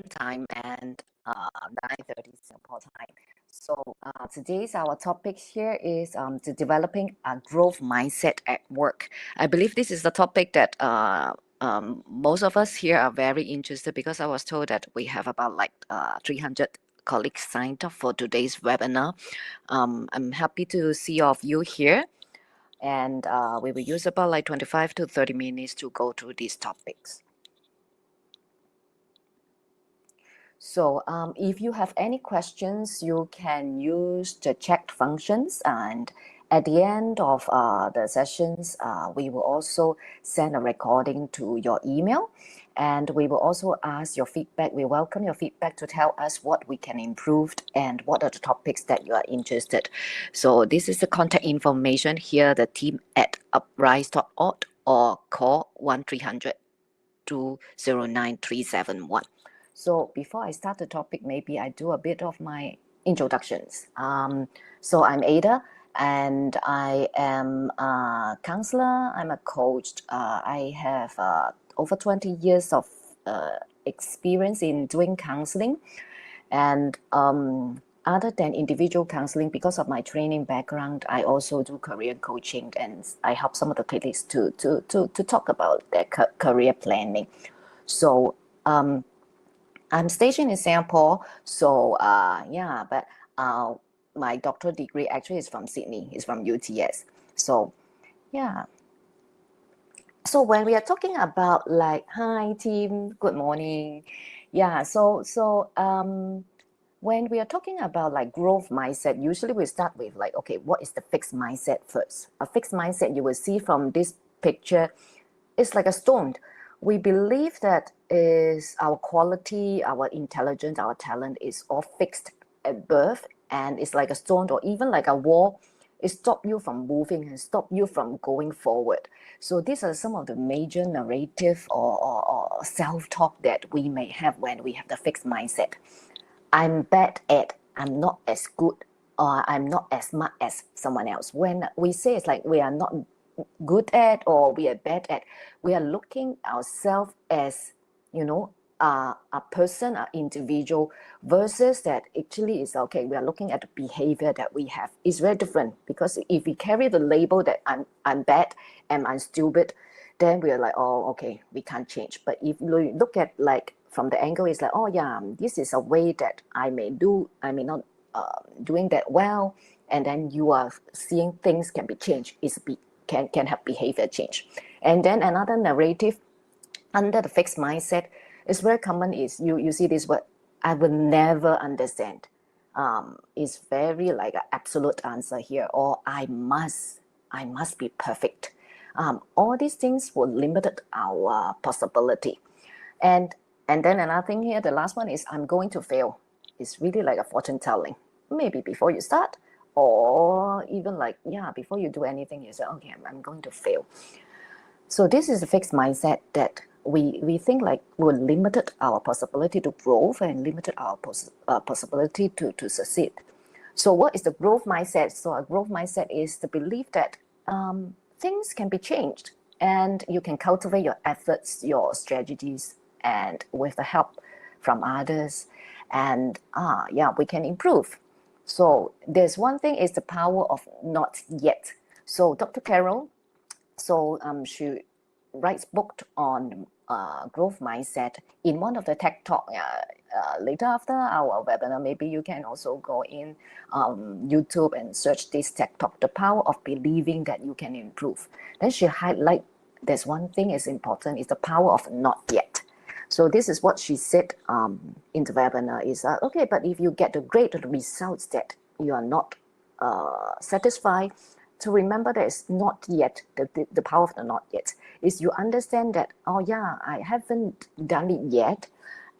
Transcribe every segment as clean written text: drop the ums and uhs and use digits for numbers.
time and 9:30 Singapore time. So today's our topic here is the developing a growth mindset at work. I believe this is the topic that most of us here are very interested because I was told that we have about 300 colleagues signed up for today's webinar. I'm happy to see all of you here, and we will use about 25 to 30 minutes to go through these topics. So if you have any questions, you can use the chat functions, and at the end of the sessions, we will also send a recording to your email, and we will also ask your feedback. We welcome your feedback to tell us what we can improve and what are the topics that you are interested. So this is the contact information here, the team at uprise.org, or call 1300 209 371. So before I start the topic, maybe I do a bit of my introductions. So I'm Ada, and I am a counselor. I'm a coach. I have over 20 years of experience in doing counseling. And other than individual counseling, because of my training background, I also do career coaching, and I help some of the colleagues to talk about their career planning. So I'm stationed in Singapore, so but my doctoral degree actually is from Sydney. It's from UTS. So yeah. So when we are talking about hi team, good morning. Yeah, when we are talking about growth mindset, usually we start with okay, what is the fixed mindset first? A fixed mindset, you will see from this picture, it's like a stone. We believe that is our quality, our intelligence, our talent is all fixed at birth, and it's like a stone or even like a wall. It stops you from moving and stop you from going forward. So these are some of the major narrative or self-talk that we may have when we have the fixed mindset. I'm bad at, I'm not as good, or I'm not as smart as someone else. When we say it's like we are not good at or we are bad at, we are looking ourselves as, a person, an individual, versus that actually is okay, we are looking at the behavior that we have. It's very different, because if we carry the label that I'm bad and I'm stupid, then we are like, oh, okay, we can't change. But if you look at from the angle, it's like, oh yeah, this is a way that I may not doing that well, and then you are seeing things can be changed, can have behavior change. And then another narrative under the fixed mindset is very common, is you see this word, I will never understand. It's very like an absolute answer here, or I must be perfect. All these things will limit our possibility. And then another thing here, the last one is I'm going to fail. It's really like a fortune telling. Maybe before you start, or even before you do anything, you say, okay, I'm going to fail. So this is a fixed mindset that we think will limit our possibility to grow and limited our possibility to succeed. So what is the growth mindset? So a growth mindset is the belief that things can be changed, and you can cultivate your efforts, your strategies, and with the help from others, and we can improve. So there's one thing is the power of not yet. So Dr. Carol, she writes book on growth mindset. In one of the tech talk later after our webinar, maybe you can also go in YouTube and search this tech talk, the power of believing that you can improve. Then she highlight there's one thing is important, is the power of not yet. So this is what she said in the webinar is, okay, but if you get the great results that you are not satisfied, to remember that it's not yet, the power of the not yet, is you understand that, oh yeah, I haven't done it yet,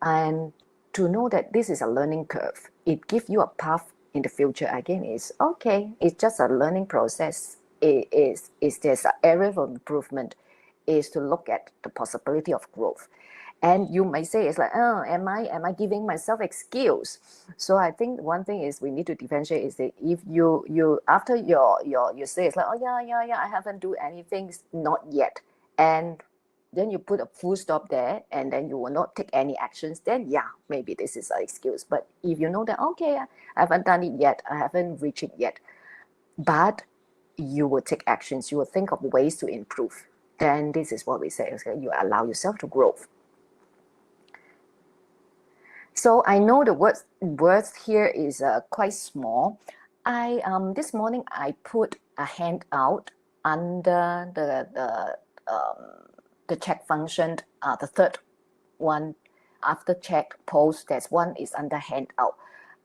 and to know that this is a learning curve. It gives you a path in the future. Again, is okay, it's just a learning process. Is there's an area of improvement, is to look at the possibility of growth. And you may say it's like, oh, am I giving myself excuse? So I think one thing is we need to differentiate is that if you after you say it's like, oh yeah, I haven't do anything, not yet, and then you put a full stop there, and then you will not take any actions, then yeah, maybe this is an excuse. But if you know that, okay, I haven't done it yet, I haven't reached it yet, but you will take actions, you will think of ways to improve, then this is what we say, okay, you allow yourself to grow. So I know the words here is quite small. This morning I put a handout under the check function, the third one after check post. There's one is under handout.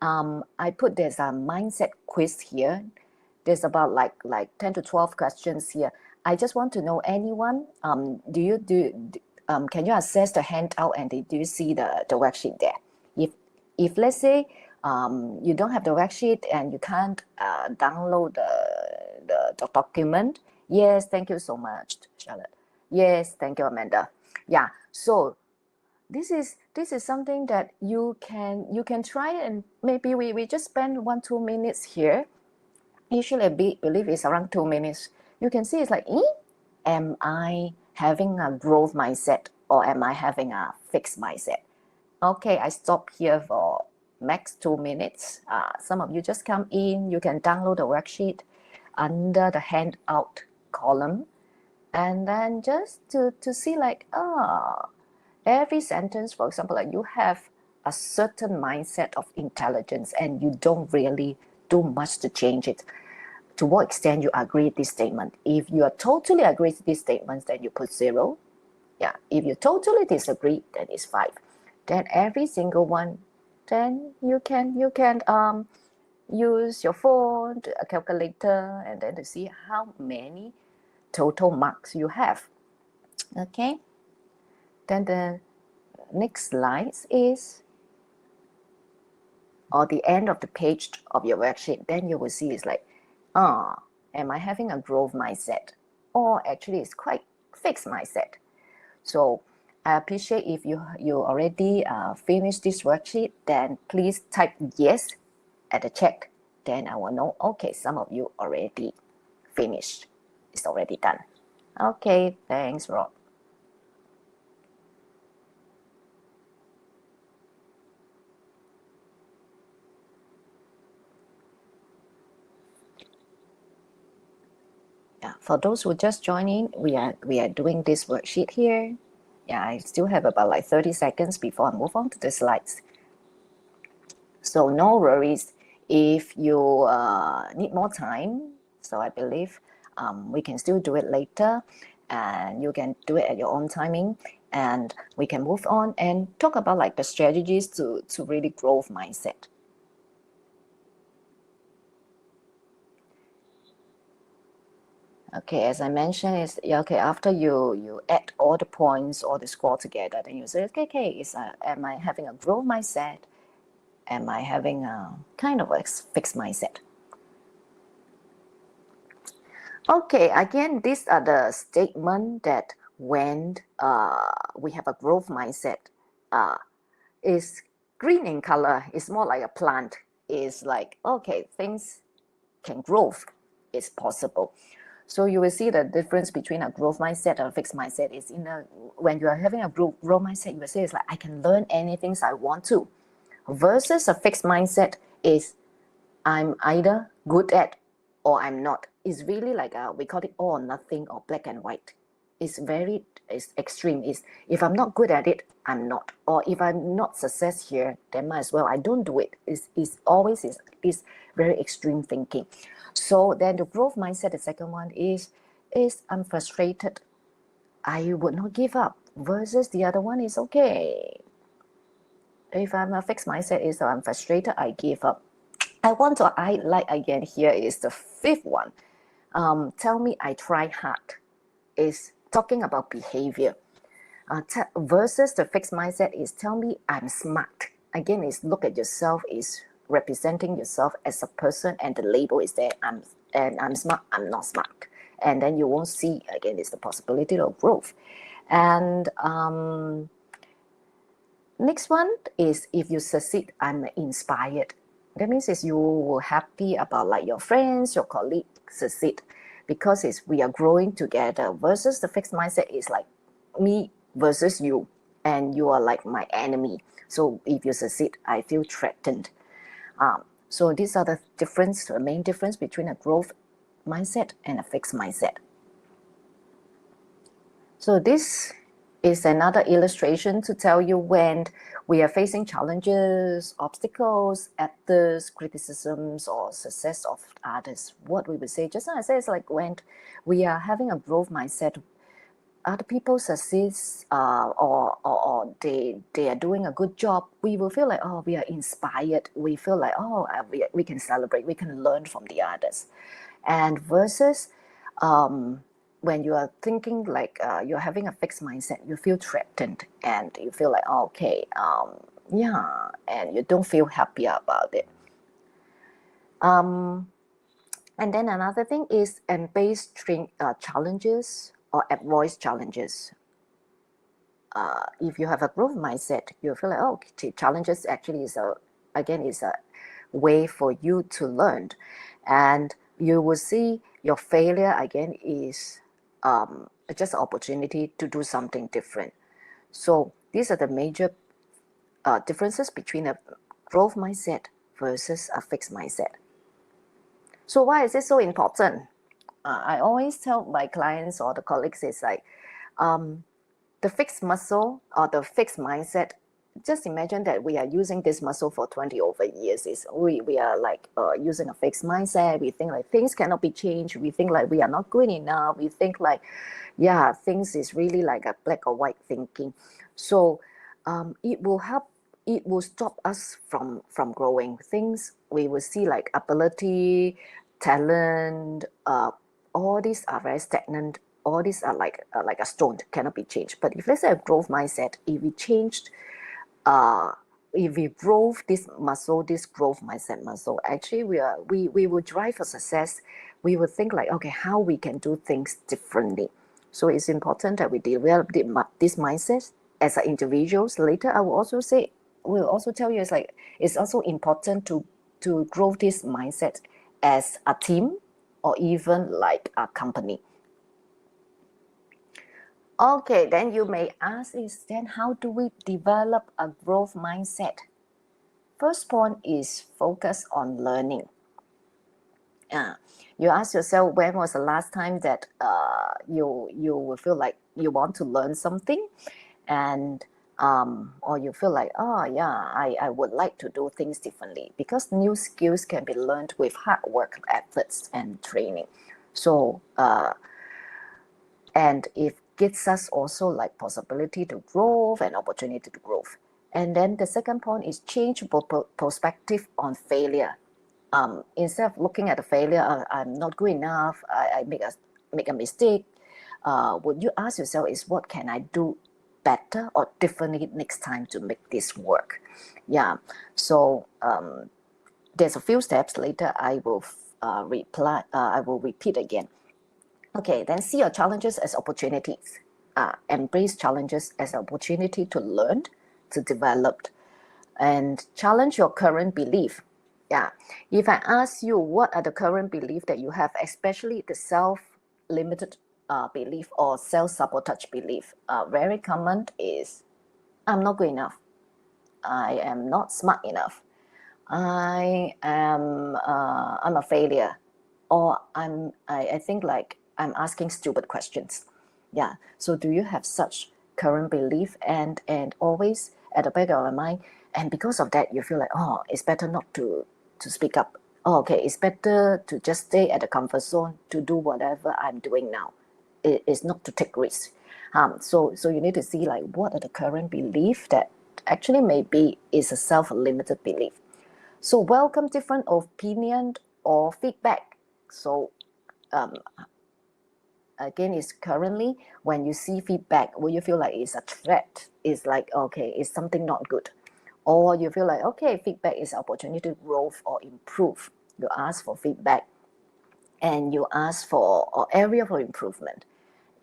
I put there's a mindset quiz here. There's about like 10 to 12 questions here. I just want to know, anyone, can you access the handout, and do you see the worksheet there? If let's say you don't have the worksheet and you can't download the document, yes, thank you so much, Charlotte. Yes, thank you, Amanda. Yeah, so this is something that you can try, and maybe we just spend 1-2 minutes here. Usually I believe it's around 2 minutes. You can see it's like, am I having a growth mindset, or am I having a fixed mindset? Okay, I stop here for max 2 minutes. Some of you just come in, you can download the worksheet under the handout column, and then just to see like, every sentence, for example, like you have a certain mindset of intelligence and you don't really do much to change it. To what extent you agree with this statement? If you are totally agree with these statements, then you put 0. Yeah, if you totally disagree, then it's 5. Then every single one, then you can use your phone, a calculator, and then to see how many total marks you have. Okay. Then the next slide is, or the end of the page of your worksheet, then you will see it's like, am I having a growth mindset? Or actually it's quite fixed mindset. So I appreciate if you already finished this worksheet, then please type yes at the chat. Then I will know, okay, some of you already finished. It's already done. Okay, thanks, Rob. Yeah, for those who just joining, we are doing this worksheet here. Yeah, I still have about like 30 seconds before I move on to the slides. So no worries if you need more time. So I believe we can still do it later, and you can do it at your own timing, and we can move on and talk about like the strategies to really grow mindset. Okay, as I mentioned, is okay, after you add all the points or the score together, then you say, okay, am I having a growth mindset? Am I having a kind of a fixed mindset? Okay, again, these are the statements that when we have a growth mindset, is green in color. It's more like a plant. It's like, okay, things can grow. It's possible. So you will see the difference between a growth mindset and a fixed mindset is when you are having a growth mindset, you will say it's like, I can learn anything I want to. Versus a fixed mindset is, I'm either good at or I'm not. It's really like we call it all or nothing, or black and white. It's extreme. Is if I'm not good at it, I'm not. Or if I'm not success here, then might as well I don't do it. It's always very extreme thinking. So then the growth mindset, the second one is I'm frustrated, I would not give up. Versus the other one is, okay, if I'm a fixed mindset is I'm frustrated, I give up. I want to highlight again here is the fifth one. Tell me I try hard is talking about behavior. Versus the fixed mindset is tell me I'm smart. Again, is look at yourself, is representing yourself as a person, and the label is there. I'm smart, I'm not smart. And then you won't see, again, is the possibility of growth. And next one is if you succeed, I'm inspired. That means is you happy about like your friends, your colleagues succeed, because we are growing together. Versus the fixed mindset is like, me versus you, and you are like my enemy. So if you succeed, I feel threatened. So these are the main difference between a growth mindset and a fixed mindset. So this is another illustration to tell you when we are facing challenges, obstacles, others, criticisms, or success of others. What we would say, just as I said, it's like when we are having a growth mindset, other people succeed or they are doing a good job, we will feel like, oh, we are inspired. We feel like, oh, we can celebrate, we can learn from the others. And versus when you are thinking like you're having a fixed mindset, you feel threatened and you feel like, oh, okay, yeah, and you don't feel happy about it. And then another thing is embrace challenges or avoid challenges. If you have a growth mindset, you feel like, oh, challenges actually is a way for you to learn, and you will see your failure again is just an opportunity to do something different. So these are the major differences between a growth mindset versus a fixed mindset. So why is it so important? I always tell my clients or the colleagues, it's like the fixed muscle or the fixed mindset, just imagine that we are using this muscle for 20 over years. We are like using a fixed mindset. We think like things cannot be changed. We think like we are not good enough. We think like, yeah, things is really like a black or white thinking. So it will stop us from growing. Things we will see like ability, talent, all these are very stagnant. All these are like a stone, cannot be changed. But if let's say a growth mindset, if we changed, if we grow this muscle, this growth mindset muscle, actually we will drive for success. We will think like, okay, how we can do things differently. So it's important that we develop this mindset as individuals. Later, I will also tell you, it's also important to grow this mindset as a team or even like a company. Okay, then you may ask is then how do we develop a growth mindset? First point is focus on learning. You ask yourself, when was the last time that you will feel like you want to learn something, and or you feel like, oh yeah, I would like to do things differently, because new skills can be learned with hard work, efforts, and training. So and it gives us also like possibility to growth and opportunity to growth. And then the second point is change perspective on failure. Instead of looking at the failure, I'm not good enough, I make a mistake, would you ask yourself is what can I do better or differently next time to make this work? Yeah, so there's a few steps. Later I will repeat again. Okay, then see your challenges as opportunities. Embrace challenges as an opportunity to learn, to develop, and challenge your current belief. Yeah, if I ask you what are the current beliefs that you have, especially the self-limited belief or self-sabotage belief, very common is I'm not good enough. I am not smart enough. I'm a failure, or I think like I'm asking stupid questions. Yeah. So do you have such current belief and always at the back of your mind, and because of that you feel like, oh, it's better not to speak up. Oh, okay, it's better to just stay at the comfort zone to do whatever I'm doing now. It's not to take risks. So you need to see like what are the current belief that actually maybe is a self-limited belief. So welcome different opinion or feedback. So again, it's currently when you see feedback, will you feel like it's a threat? It's like, okay, it's something not good. Or you feel like, okay, feedback is opportunity to grow or improve. You ask for feedback and you ask for an area for improvement.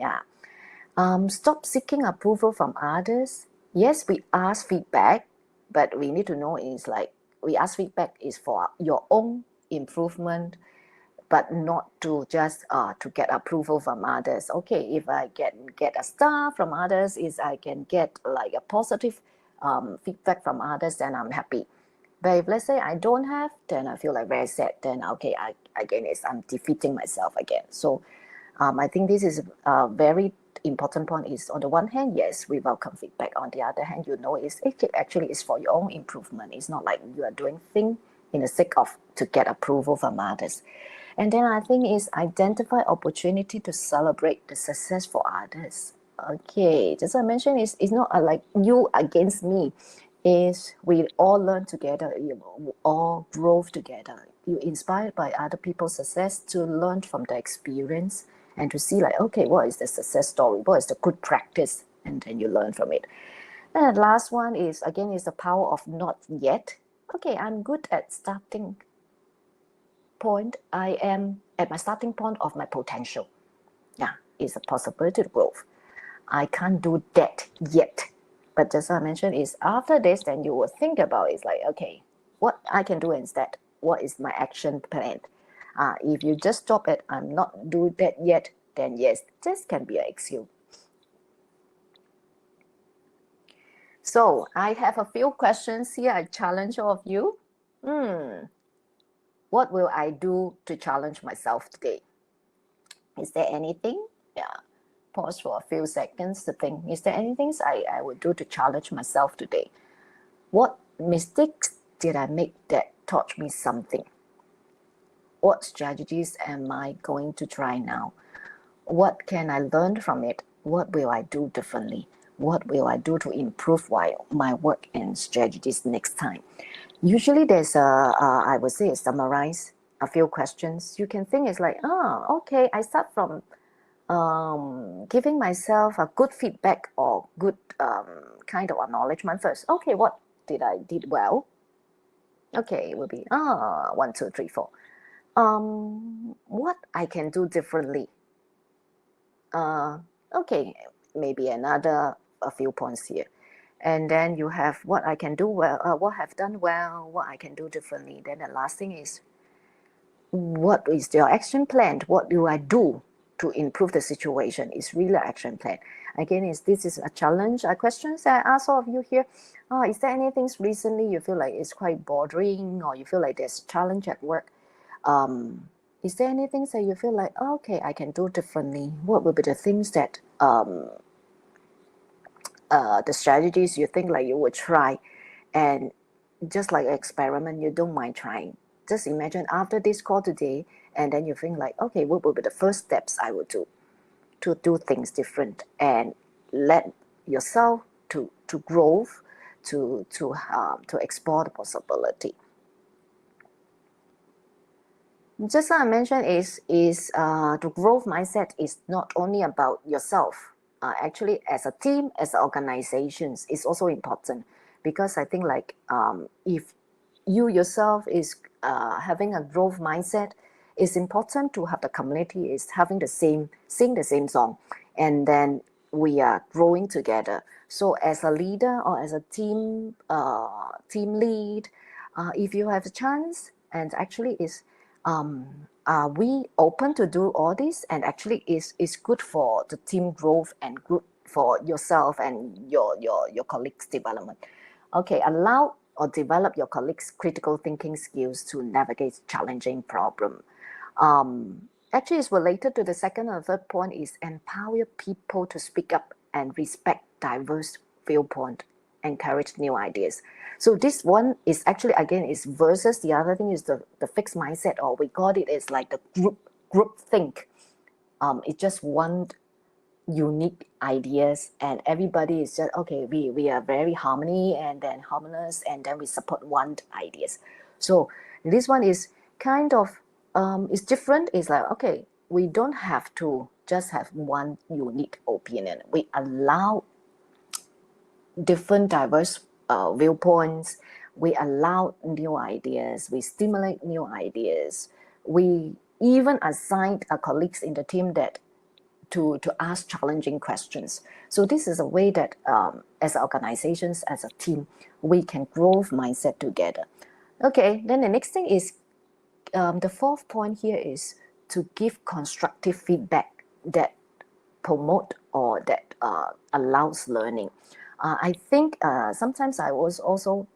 Yeah. Stop seeking approval from others. Yes, we ask feedback, but we need to know is like we ask feedback is for your own improvement, but not to just to get approval from others. Okay, if I get a star from others, is I can get like a positive feedback from others, then I'm happy. But if let's say I don't have, then I feel like very sad. Then okay, I'm defeating myself again. So I think this is a very important point. Is on the one hand, yes, we welcome feedback. On the other hand, it actually is for your own improvement. It's not like you are doing things in the sake of to get approval from others. And then I think is identify opportunity to celebrate the success for others. Okay, just I mentioned, it's not like you against me. Is we all learn together, we all grow together. You inspired by other people's success to learn from their experience and to see like, okay, what is the success story? What is the good practice? And then you learn from it. And the last one is, again, is the power of not yet. Okay, I'm good at starting point. I am at my starting point of my potential. Yeah, it's a possibility to growth. I can't do that yet. But just as I mentioned, is after this, then you will think about it's like, okay, what I can do instead? What is my action plan? If you just stop at I'm not doing that yet, then yes, this can be an excuse. So I have a few questions here. I challenge all of you. What will I do to challenge myself today? Is there anything? Yeah. Pause for a few seconds to think. Is there anything I would do to challenge myself today? What mistakes did I make that taught me something? What strategies am I going to try now? What can I learn from it? What will I do differently? What will I do to improve my work and strategies next time? Usually there's I would say summarize a few questions. You can think it's like, okay, I start from giving myself a good feedback or good kind of acknowledgement first. Okay, what did well? Okay, it will be 1, 2, 3, 4. What I can do differently? Okay, maybe a few points here. And then you have what I can do well, what I've done well, what I can do differently. Then the last thing is, what is your action plan? What do I do to improve the situation? Is really an action plan. Again, this is a challenge. Questions that I ask all of you here. Is there anything recently you feel like it's quite bothering, or you feel like there's a challenge at work? Is there anything that you feel like, okay, I can do differently? What will be the things that the strategies you think like you would try, and just like an experiment, you don't mind trying? Just imagine after this call today, and then you think like, okay, what will be the first steps I would do to do things different and let yourself to grow, to explore the possibility. Just like I mentioned, is the growth mindset is not only about yourself. Actually, as a team, as organizations, it's also important, because I think like if you yourself is having a growth mindset, it's important to have the community is having sing the same song, and then we are growing together. So as a leader or as a team lead, if you have a chance, and actually is are we open to do all this, and actually is good for the team growth and good for yourself and your colleagues development. Okay, allow or develop your colleagues critical thinking skills to navigate challenging problem. Actually, it's related to the second and third point, is empower people to speak up and respect diverse viewpoint, encourage new ideas. So this one is actually, again, is versus the other thing is the fixed mindset, or we call it is like the group think. It's just one unique ideas, and everybody is just okay, we are very harmonious, and then we support one ideas. So this one is kind of it's different. It's like, okay, we don't have to just have one unique opinion. We allow different diverse viewpoints. We allow new ideas. We stimulate new ideas. We even assigned our colleagues in the team that to ask challenging questions. So this is a way that as organizations, as a team, we can grow mindset together. Okay, then the next thing is the fourth point here is to give constructive feedback that promote or that allows learning. I think sometimes I was also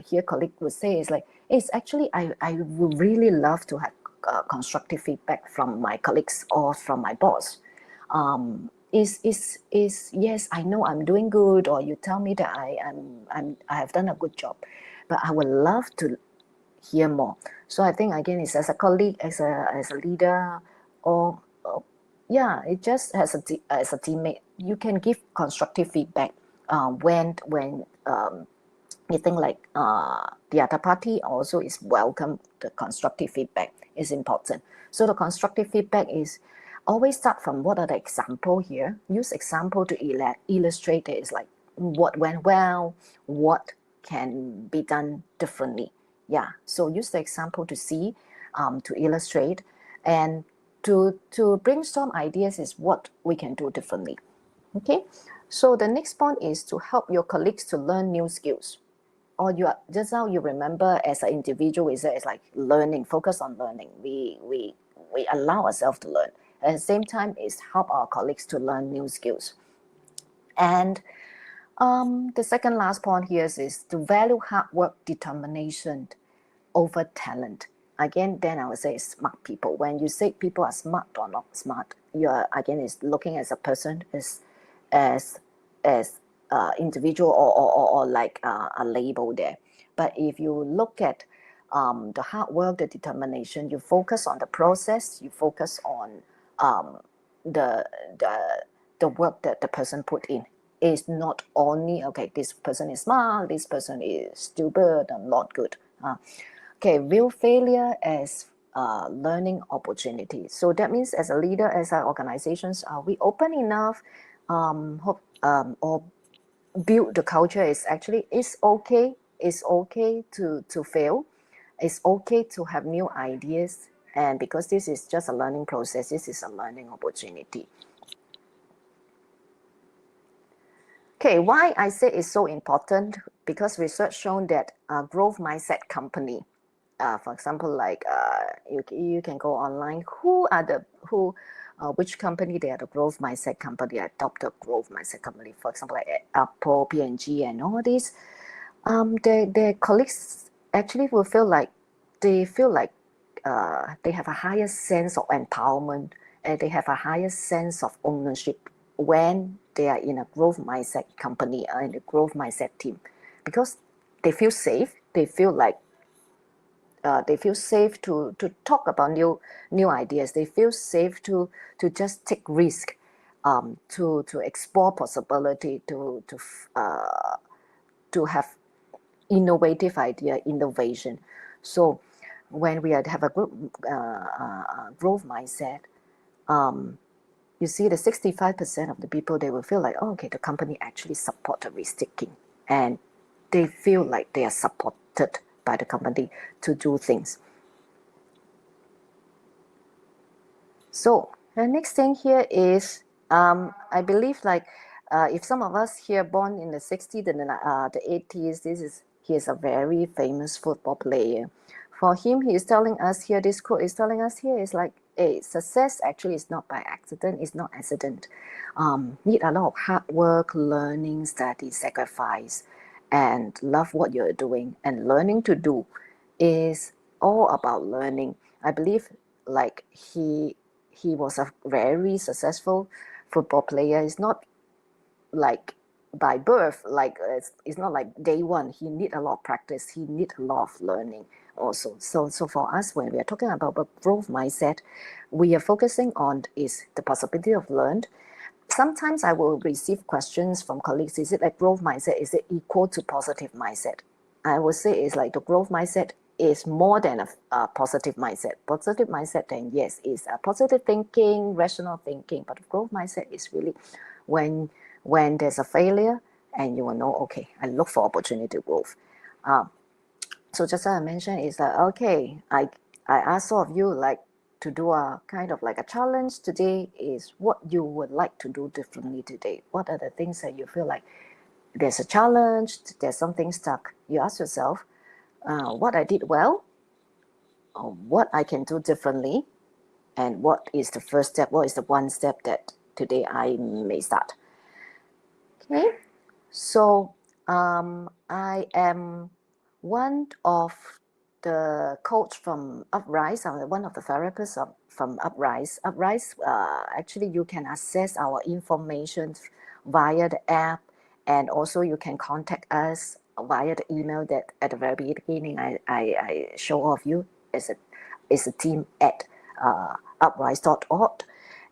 hear colleague would say is like, it's actually I would really love to have constructive feedback from my colleagues or from my boss. Is yes, I know I'm doing good, or you tell me that I have done a good job, but I would love to hear more. So I think again, it's as a colleague, as a leader, or yeah, it just as a teammate, you can give constructive feedback when you think like the other party also is welcome. The constructive feedback is important. So the constructive feedback is always start from what are the example here. Use example to illustrate it. Is like what went well, what can be done differently. Yeah, so use the example to see, to illustrate, and to brainstorm ideas is what we can do differently. Okay, so the next point is to help your colleagues to learn new skills. Or you are just now you remember as an individual is that it's like learning, focus on learning. We allow ourselves to learn. At the same time, is help our colleagues to learn new skills. And the second last point here is to value hard work, determination over talent. Again, then I would say smart people. When you say people are smart or not smart, you are again is looking as a person as individual or like a label there. But if you look at the hard work, the determination, you focus on the process, you focus on the the work that the person put in. It's not only okay, this person is smart, this person is stupid and not good. Okay, view failure as learning opportunity. So that means as a leader, as our organizations, are we open enough or build the culture is actually it's okay to fail, it's okay to have new ideas, and because this is just a learning process, this is a learning opportunity. Okay, why I say it's so important, because research shown that growth mindset company, for example, like you can go online, which company they are the growth mindset company, adopt the growth mindset company, for example, like Apple, P&G, and all these, their colleagues actually will feel like they they have a higher sense of empowerment, and they have a higher sense of ownership when they are in a growth mindset company or in a growth mindset team, because they feel safe, they feel like they feel safe to talk about new ideas. They feel safe to just take risk, to explore possibility, to have innovative idea, innovation. So when we have a group growth mindset, you see the 65% of the people, they will feel like, oh, okay, the company actually support the risk taking, and they feel like they are supported by the company to do things. So the next thing here is, I believe like if some of us here born in the 60s and the 80s, he is a very famous football player. For him, he is telling us here, this quote is telling us here is like, hey, success actually is not by accident, it's not accident. Need a lot of hard work, learning, study, sacrifice, and love what you're doing. And learning to do is all about learning. I believe like he was a very successful football player. It's not like by birth, like it's not like day one. He need a lot of practice, he need a lot of learning also. So for us, when we are talking about growth mindset, we are focusing on is the possibility of learn. Sometimes I will receive questions from colleagues, is it like growth mindset, is it equal to positive mindset? I would say it's like the growth mindset is more than a positive mindset. Positive mindset, then yes, is a positive thinking, rational thinking. But growth mindset is really when there's a failure, and you will know, okay, I look for opportunity growth. So just as I mentioned, is that okay? I ask all of you like to do a kind of like a challenge today. Is what you would like to do differently today? What are the things that you feel like there's a challenge, there's something stuck? You ask yourself, what I did well, or what I can do differently, and what is the first step, what is the one step that today I may start. Okay, so I am one of the coach from Uprise. I'm one of the therapists from Uprise. Uprise, actually you can access our information via the app, and also you can contact us via the email that at the very beginning I show off you. It's a team at uprise.org,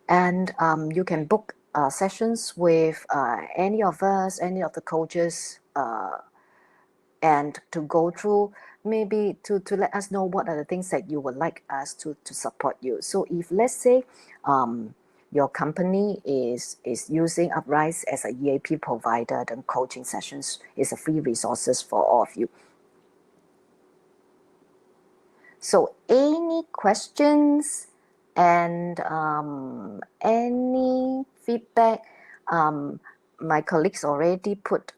and you can book sessions with any of us, any of the coaches, and to go through, maybe to let us know what are the things that you would like us to support you. So if, let's say, your company is using Uprise as a EAP provider, then coaching sessions is a free resources for all of you. So any questions and any feedback, my colleagues already put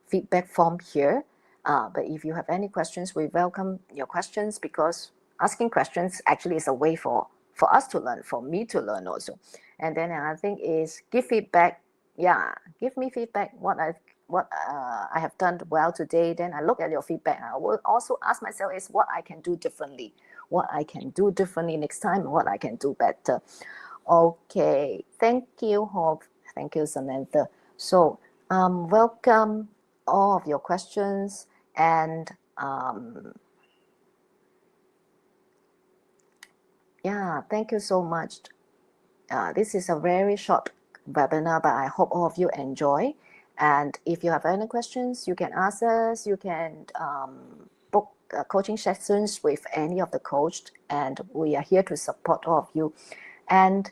feedback form here, but if you have any questions, we welcome your questions, because asking questions actually is a way for us to learn, for me to learn also. And then I think is give feedback. Yeah, give me feedback what I have done well today. Then I look at your feedback. I will also ask myself is what I can do differently, what I can do differently next time, what I can do better. Okay, thank you, Hope. Thank you, Samantha. So welcome all of your questions, and yeah, thank you so much. This is a very short webinar, but I hope all of you enjoy. And if you have any questions, you can ask us. You can book coaching sessions with any of the coaches, and we are here to support all of you. And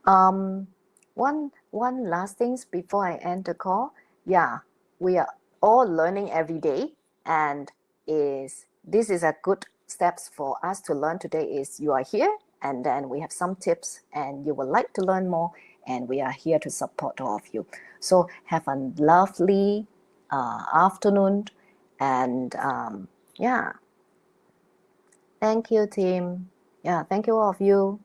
one last things before I end the call. Yeah, we are all learning every day, and this is a good steps for us to learn today. Is you are here, and then we have some tips, and you would like to learn more, and we are here to support all of you. So have a lovely afternoon, and yeah, thank you, team. Yeah, thank you all of you.